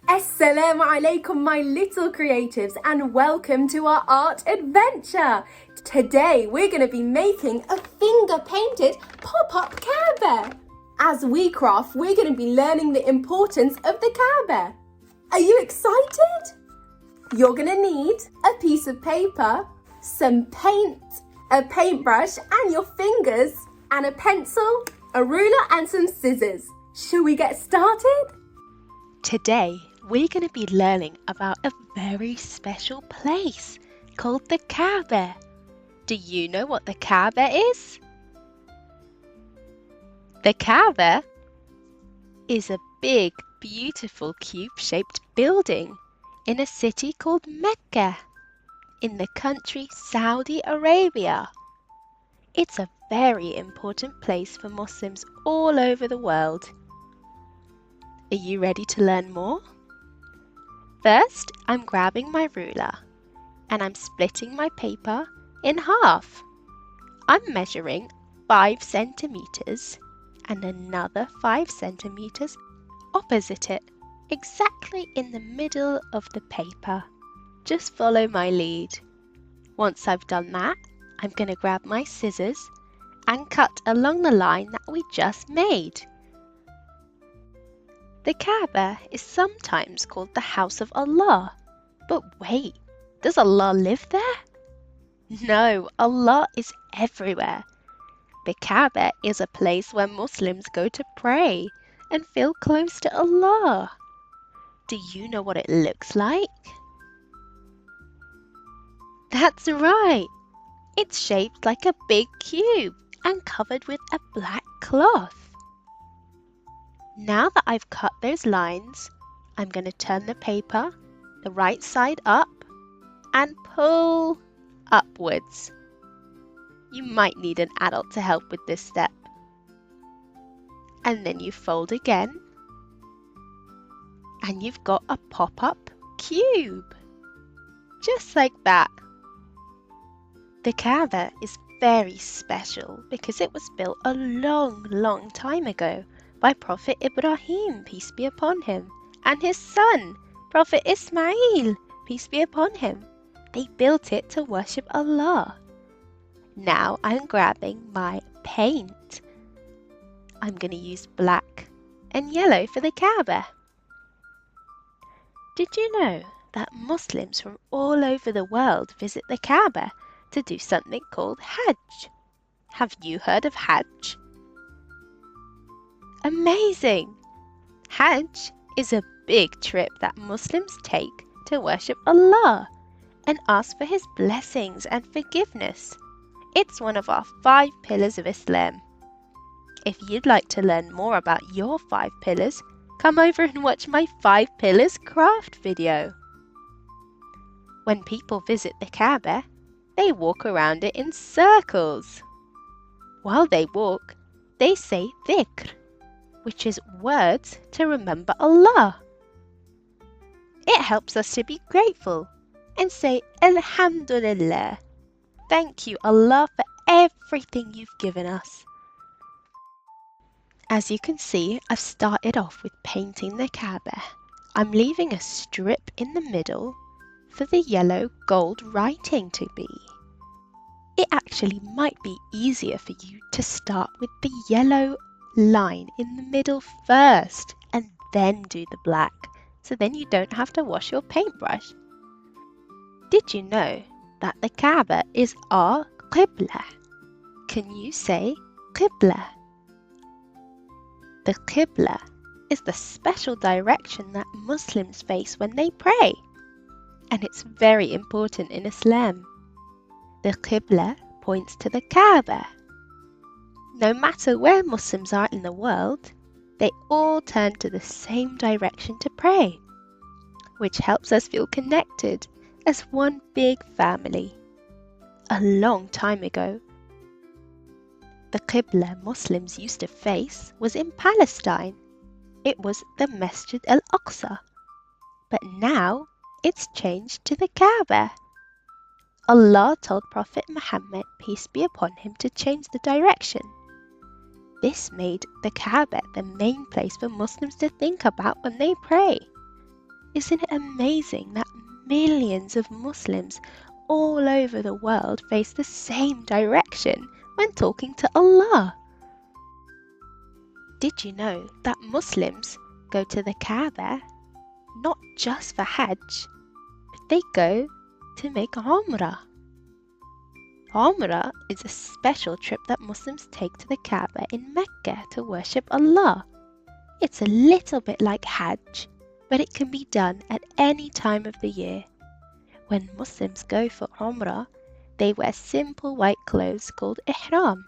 Assalamu alaikum, my little creatives, and welcome to our art adventure. Today we're going to be making a finger-painted pop-up Kaaba. As we craft, we're going to be learning the importance of the Kaaba. Are you excited? You're going to need a piece of paper, some paint, a paintbrush and your fingers, and a pencil, a ruler and some scissors. Shall we get started? Today, we're going to be learning about a very special place called the Kaaba. Do you know what the Kaaba is? The Kaaba is a big, beautiful cube-shaped building in a city called Mecca, in the country Saudi Arabia. It's a very important place for Muslims all over the world. Are you ready to learn more? First, I'm grabbing my ruler and I'm splitting my paper in half. I'm measuring 5 centimeters and another 5 centimeters opposite it, exactly in the middle of the paper. Just follow my lead. Once I've done that, I'm going to grab my scissors and cut along the line that we just made. The Kaaba is sometimes called the house of Allah. But wait, does Allah live there? No, Allah is everywhere. The Kaaba is a place where Muslims go to pray and feel close to Allah. Do you know what it looks like? That's right. It's shaped like a big cube and covered with a black cloth. Now that I've cut those lines, I'm going to turn the paper the right side up and pull upwards. You might need an adult to help with this step. And then you fold again and you've got a pop-up cube. Just like that. The Kaaba is very special because it was built a long time ago by Prophet Ibrahim, peace be upon him, and his son, Prophet Ismail, peace be upon him. They built it to worship Allah. Now I'm grabbing my paint. I'm going to use black and yellow for the Kaaba. Did you know that Muslims from all over the world visit the Kaaba to do something called Hajj? Have you heard of Hajj? Amazing! Hajj is a big trip that Muslims take to worship Allah and ask for His blessings and forgiveness. It's one of our 5 pillars of Islam. If you'd like to learn more about your 5 pillars, come over and watch my 5 pillars craft video. When people visit the Kaaba, they walk around it in circles. While they walk, they say dhikr, which is words to remember Allah. It helps us to be grateful and say Alhamdulillah. Thank you, Allah, for everything you've given us. As you can see, I've started off with painting the Kaaba. I'm leaving a strip in the middle for the yellow gold writing to be. It actually might be easier for you to start with the yellow line in the middle first and then do the black, so then you don't have to wash your paintbrush. Did you know that the Kaaba is our Qibla? Can you say Qibla? The Qibla is the special direction that Muslims face when they pray, and it's very important in Islam. The Qibla points to the Kaaba. No matter where Muslims are in the world, they all turn to the same direction to pray, which helps us feel connected as one big family. A long time ago, the Qibla Muslims used to face was in Palestine. It was the Masjid al-Aqsa, but now it's changed to the Kaaba. Allah told Prophet Muhammad, peace be upon him, to change the direction. This made the Kaaba the main place for Muslims to think about when they pray. Isn't it amazing that millions of Muslims all over the world face the same direction when talking to Allah? Did you know that Muslims go to the Kaaba not just for Hajj, but they go to make Umrah? Umrah is a special trip that Muslims take to the Kaaba in Mecca to worship Allah. It's a little bit like Hajj, but it can be done at any time of the year. When Muslims go for Umrah, they wear simple white clothes called ihram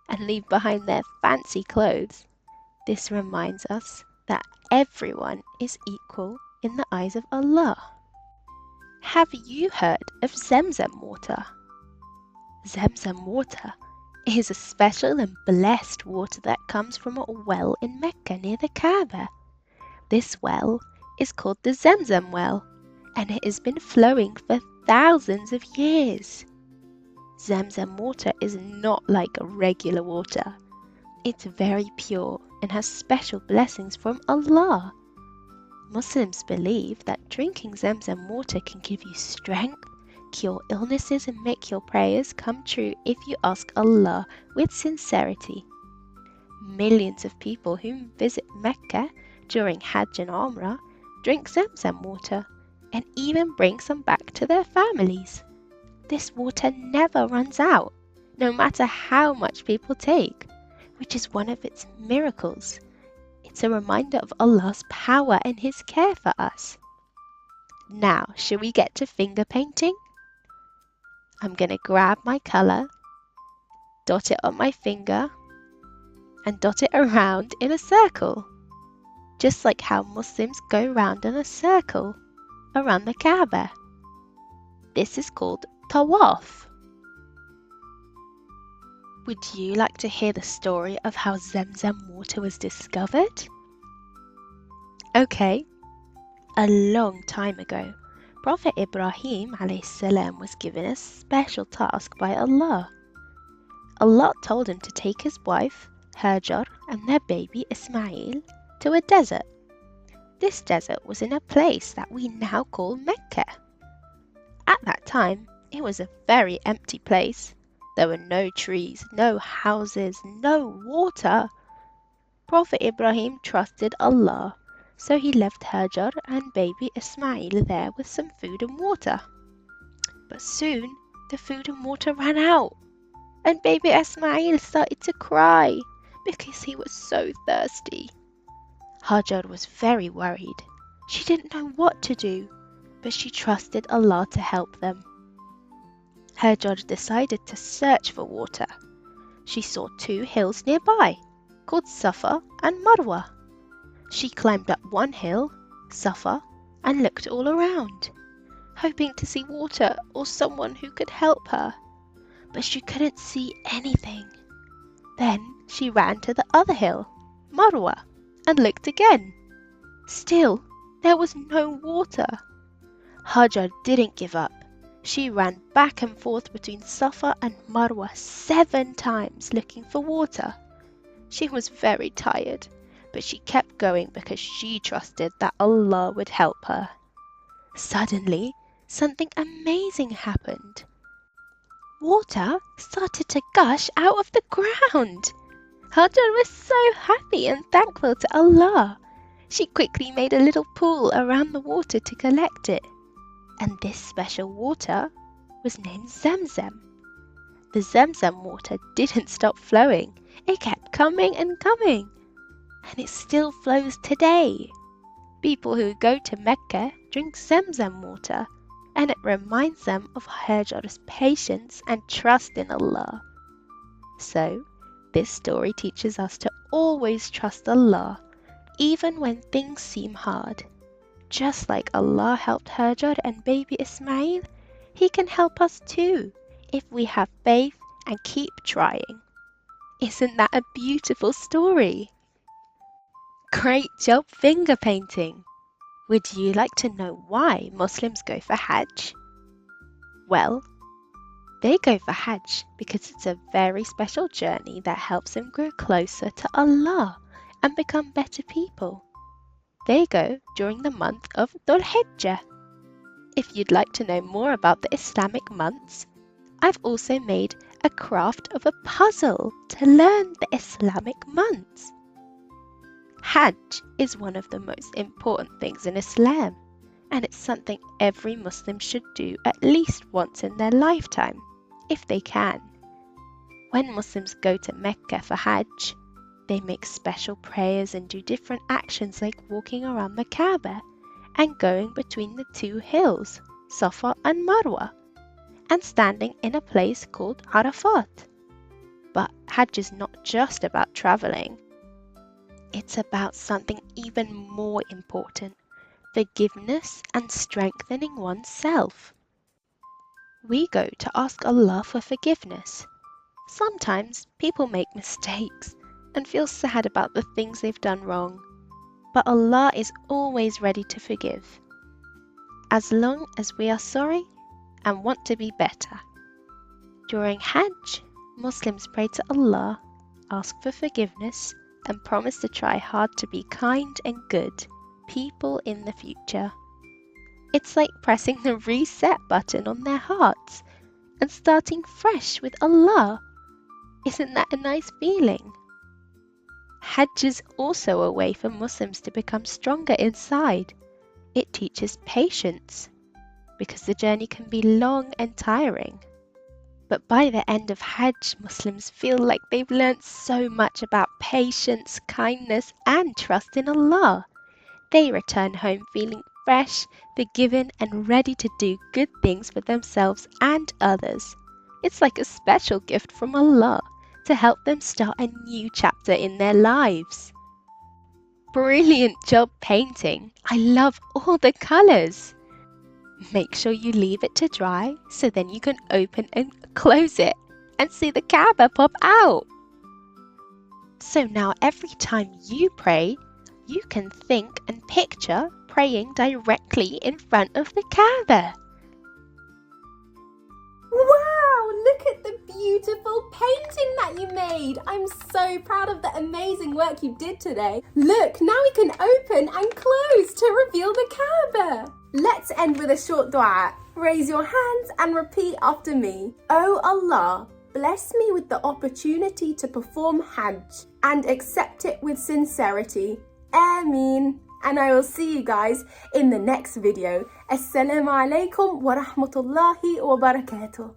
and leave behind their fancy clothes. This reminds us that everyone is equal in the eyes of Allah. Have you heard of Zamzam water? Zamzam water is a special and blessed water that comes from a well in Mecca near the Kaaba. This well is called the Zamzam well, and it has been flowing for thousands of years. Zamzam water is not like a regular water. It's very pure and has special blessings from Allah. Muslims believe that drinking Zamzam water can give you strength, cure illnesses, and make your prayers come true if you ask Allah with sincerity. Millions of people who visit Mecca during Hajj and Umrah drink Zamzam water and even bring some back to their families. This water never runs out, no matter how much people take, which is one of its miracles. It's a reminder of Allah's power and His care for us. Now, shall we get to finger painting? I'm going to grab my colour, dot it on my finger, and dot it around in a circle, just like how Muslims go round in a circle around the Kaaba. This is called Tawaf. Would you like to hear the story of how Zamzam water was discovered? Okay, a long time ago, Prophet Ibrahim ﷺ was given a special task by Allah. Allah told him to take his wife, Hajar, and their baby Ismail to a desert. This desert was in a place that we now call Mecca. At that time, it was a very empty place. There were no trees, no houses, no water. Prophet Ibrahim trusted Allah, so he left Hajar and baby Ismail there with some food and water. But soon the food and water ran out, and baby Ismail started to cry because he was so thirsty. Hajar was very worried. She didn't know what to do, but she trusted Allah to help them. Hajar decided to search for water. She saw 2 hills nearby, called Safa and Marwa. She climbed up one hill, Safa, and looked all around, hoping to see water or someone who could help her. But she couldn't see anything. Then she ran to the other hill, Marwa, and looked again. Still, there was no water. Hajar didn't give up. She ran back and forth between Safa and Marwa 7 times looking for water. She was very tired, but she kept going because she trusted that Allah would help her. Suddenly, something amazing happened. Water started to gush out of the ground. Hajar was so happy and thankful to Allah. She quickly made a little pool around the water to collect it. And this special water was named Zamzam. The Zamzam water didn't stop flowing. It kept coming and coming. And it still flows today. People who go to Mecca drink Zamzam water, and it reminds them of Hajar's patience and trust in Allah. So, this story teaches us to always trust Allah, even when things seem hard. Just like Allah helped Hajar and baby Ismail, He can help us too if we have faith and keep trying. Isn't that a beautiful story? Great job finger painting! Would you like to know why Muslims go for Hajj? Well, they go for Hajj because it's a very special journey that helps them grow closer to Allah and become better people. They go during the month of Dhul Hijjah. If you'd like to know more about the Islamic months, I've also made a craft of a puzzle to learn the Islamic months. Hajj is one of the most important things in Islam, and it's something every Muslim should do at least once in their lifetime, if they can. When Muslims go to Mecca for Hajj, they make special prayers and do different actions like walking around the Kaaba and going between the two hills, Safa and Marwa, and standing in a place called Arafat. But Hajj is not just about traveling. It's about something even more important, forgiveness and strengthening oneself. We go to ask Allah for forgiveness. Sometimes people make mistakes and feel sad about the things they've done wrong, but Allah is always ready to forgive, as long as we are sorry and want to be better. During Hajj, Muslims pray to Allah, ask for forgiveness, and promise to try hard to be kind and good people in the future. It's like pressing the reset button on their hearts and starting fresh with Allah. Isn't that a nice feeling? Hajj is also a way for Muslims to become stronger inside. It teaches patience, because the journey can be long and tiring. But by the end of Hajj, Muslims feel like they've learned so much about patience, kindness, and trust in Allah. They return home feeling fresh, forgiven, and ready to do good things for themselves and others. It's like a special gift from Allah to help them start a new chapter in their lives. Brilliant job painting! I love all the colours! Make sure you leave it to dry so then you can open and close it and see the Kaaba pop out. So now every time you pray, you can think and picture praying directly in front of the Kaaba. Wow, look at the beautiful painting that you made. I'm so proud of the amazing work you did today. Look, now we can open and close to reveal the Kaaba. Let's end with a short dua. Raise your hands and repeat after me. Oh Allah, bless me with the opportunity to perform Hajj and accept it with sincerity. Ameen. And I will see you guys in the next video. Assalamu alaikum wa rahmatullahi wa barakatuh.